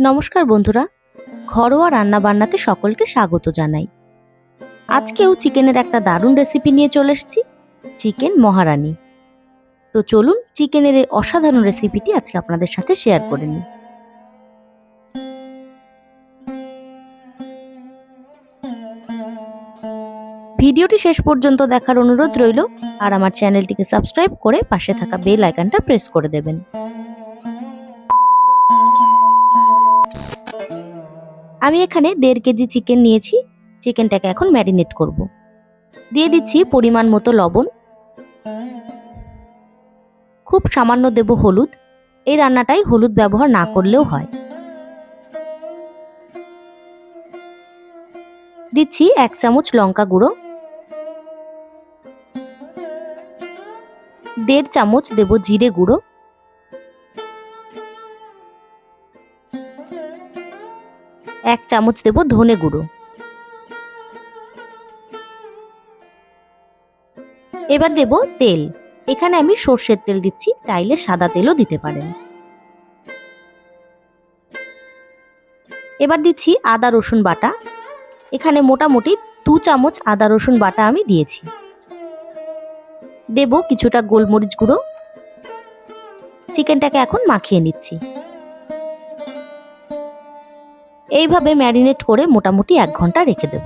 নমস্কার বন্ধুরা, ঘরোয়া রান্না বান্নাতে সকলকে স্বাগত জানাই। আজকেও চিকেনের একটা দারুণ রেসিপি নিয়ে চলে এসেছি, চিকেন মহারানী। তো চলুন চিকেনের এই অসাধারণ রেসিপিটি আজকে আপনাদের সাথে শেয়ার করে নিই। ভিডিওটি শেষ পর্যন্ত দেখার অনুরোধ রইল, আর আমার চ্যানেলটিকে সাবস্ক্রাইব করে পাশে থাকা বেল আইকনটা প্রেস করে দেবেন। আমি এখানে 1.5 কেজি চিকেন নিয়েছি। চিকেনটাকে এখন ম্যারিনেট করব। দিয়ে দিচ্ছি পরিমাণ মতো লবণ, খুব সামান্য দেব হলুদ। এই রান্নাটাই হলুদ ব্যবহার না করলেও হয়। দিচ্ছি 1 চামচ লঙ্কা গুঁড়ো, 1.5 চামচ দেব জিরে গুঁড়ো, 1 চামচ দেব ধনে গুঁড়ো। এবার দেব তেল। এখানে আমি সর্ষের তেল দিচ্ছি, চাইলে সাদা তেলও দিতে পারেন। এবার দিচ্ছি আদা রসুন বাটা। এখানে মোটামুটি 2 চামচ আদা রসুন বাটা আমি দিয়েছি। দেব কিছুটা গোলমরিচ গুঁড়ো। চিকেনটাকে এখন মাখিয়ে নিচ্ছি। এইভাবে ম্যারিনেট করে মোটামুটি 1 ঘন্টা রেখে দেব।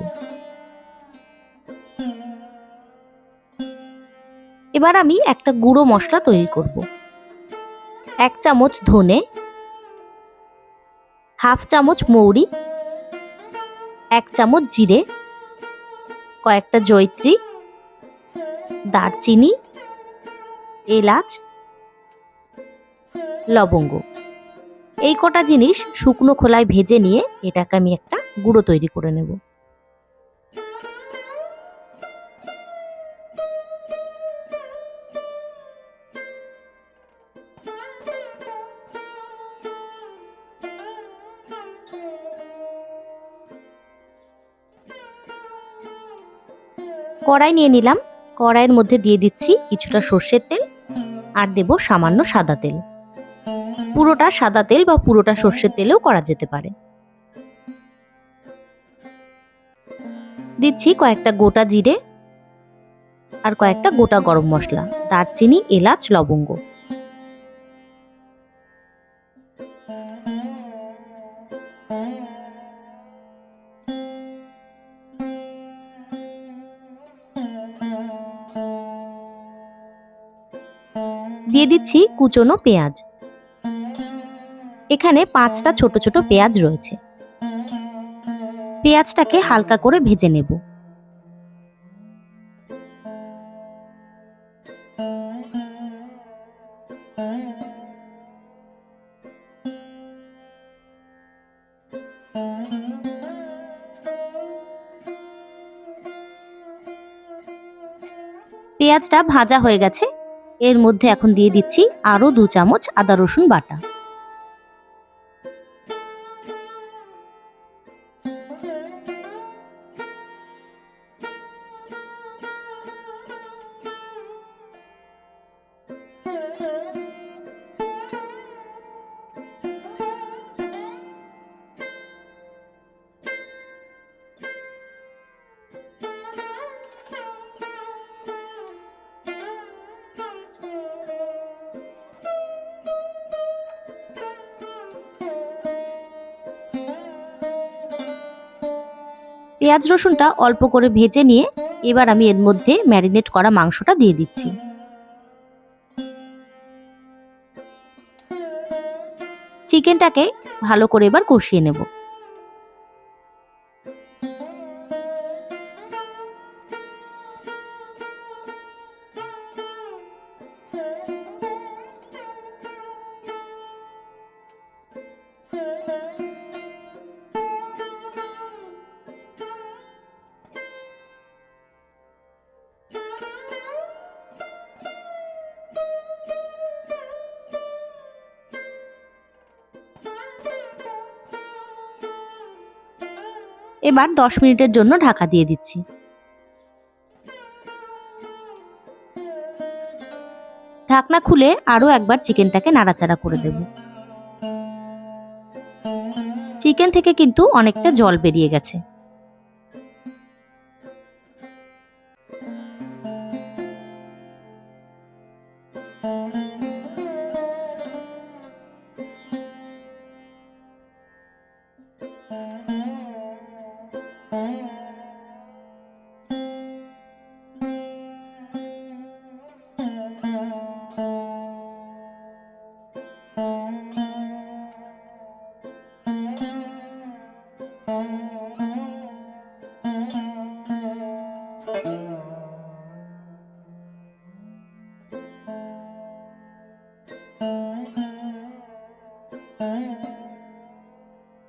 এবার আমি একটা গুঁড়ো মশলা তৈরি করব। 1 চামচ ধনে, হাফ চামচ মৌরি, 1 চামচ জিরে, কয়েকটা জয়িত্রী, দারচিনি, এলাচ, লবঙ্গ। এই কটা জিনিস শুকনো খোলায় ভেজে নিয়ে এটাকে আমি একটা গুঁড়ো তৈরি করে নেব। কড়াই নিয়ে নিলাম। কড়াইয়ের মধ্যে দিয়ে দিচ্ছি কিছুটা সর্ষের তেল, আর দেব সামান্য সাদা তেল। পুরোটা সাদা তেল বা পুরোটা সর্ষের তেলেও করা যেতে পারে। দিচ্ছি কয়েকটা গোটা জিরে আর কয়েকটা গোটা গরম মশলা, দারচিনি, এলাচ, লবঙ্গ। দিয়ে দিচ্ছি কুচনো পেঁয়াজ। এখানে 5টা ছোট ছোট পেঁয়াজ রয়েছে। পেঁয়াজটাকে হালকা করে ভেজে নেব। পেঁয়াজটা ভাজা হয়ে গেছে। এর মধ্যে এখন দিয়ে দিচ্ছি আরো 2 চামচ আদা রসুন বাটা। পেঁয়াজ রসুনটা অল্প করে ভেজে নিয়ে এবার আমি এর মধ্যে ম্যারিনেট করা মাংসটা দিয়ে দিচ্ছি। চিকেনটাকে ভালো করে এবার কষিয়ে নেব। এবার 10 মিনিটের জন্য ঢাকা দিয়ে দিচ্ছি। ঢাকনা খুলে আরও একবার চিকেনটাকে নাড়াচাড়া করে দেব। চিকেন থেকে কিন্তু অনেকটা জল বেরিয়ে গেছে।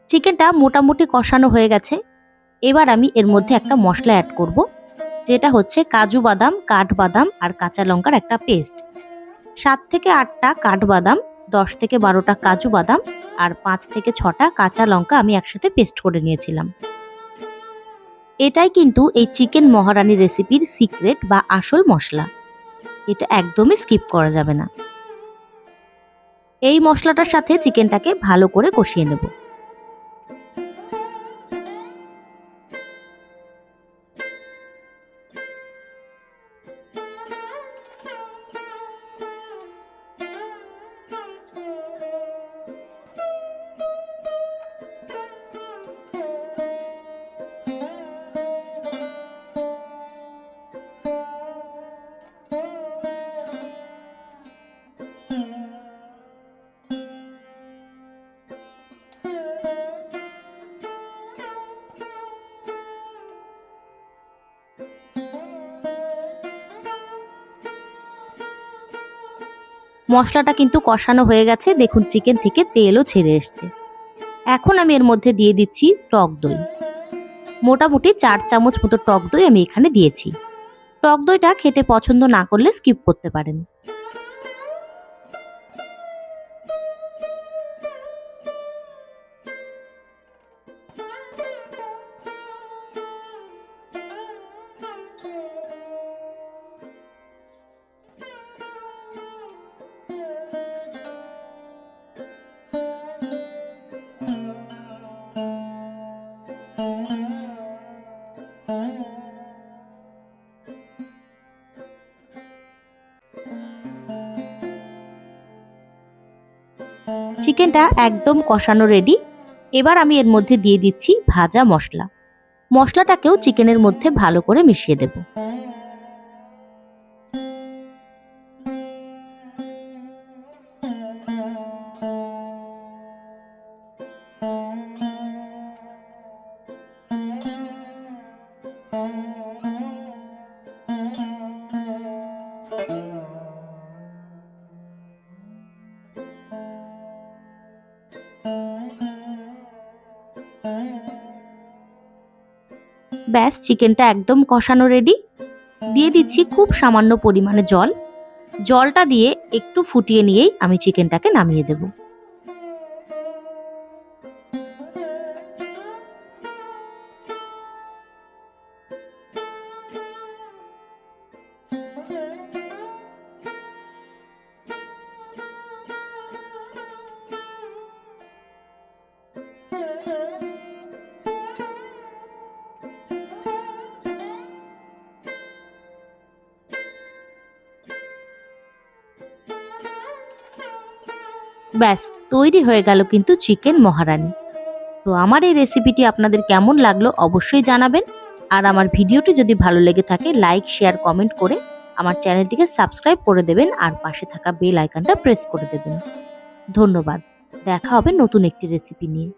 চিকেনটা মোটামুটি কষানো হয়ে গেছে। এবার আমি এর মধ্যে একটা মশলা অ্যাড করব, যেটা হচ্ছে কাজু বাদাম, কাঠবাদাম আর কাঁচা লঙ্কার একটা পেস্ট। 7 থেকে 8টা কাঠবাদাম, 10 থেকে 12টা কাজু বাদাম আর 5 থেকে 6টা কাঁচা লঙ্কা আমি একসাথে পেস্ট করে নিয়েছিলাম। এটাই কিন্তু এই চিকেন মহারানি রেসিপির সিক্রেট বা আসল মশলা। এটা একদমই স্কিপ করা যাবে না। এই মশলাটার সাথে চিকেনটাকে ভালো করে কষিয়ে নেব। মশলাটা কিন্তু কষানো হয়ে গেছে, দেখুন চিকেন থেকে তেলও ছেড়ে এসছে। এখন আমি এর মধ্যে দিয়ে দিচ্ছি টক দই। মোটামুটি 4 চামচ মতো টক দই আমি এখানে দিয়েছি। টক দইটা খেতে পছন্দ না করলে স্কিপ করতে পারেন। চিকেনটা একদম কষানো রেডি। এবার আমি এর মধ্যে দিয়ে দিচ্ছি ভাজা মশলা। মশলাটাকেও চিকেনের মধ্যে ভালো করে মিশিয়ে দেব। ব্যাস, চিকেনটা একদম কষানো রেডি। দিয়ে দিচ্ছি খুব সামান্য পরিমাণে জল। জলটা দিয়ে একটু ফুটিয়ে নিয়েই আমি চিকেনটাকে নামিয়ে দেব। ব্যাস, তৈরি হয়ে গেল কিন্তু চিকেন মহারানি। তো আমার এই রেসিপিটি আপনাদের কেমন লাগলো অবশ্যই জানাবেন। আর আমার ভিডিওটি যদি ভালো লেগে থাকে লাইক, শেয়ার, কমেন্ট করে আমার চ্যানেলটিকে সাবস্ক্রাইব করে দেবেন আর পাশে থাকা বেল আইকনটা প্রেস করে দেবেন। ধন্যবাদ। দেখা হবে নতুন একটি রেসিপি নিয়ে।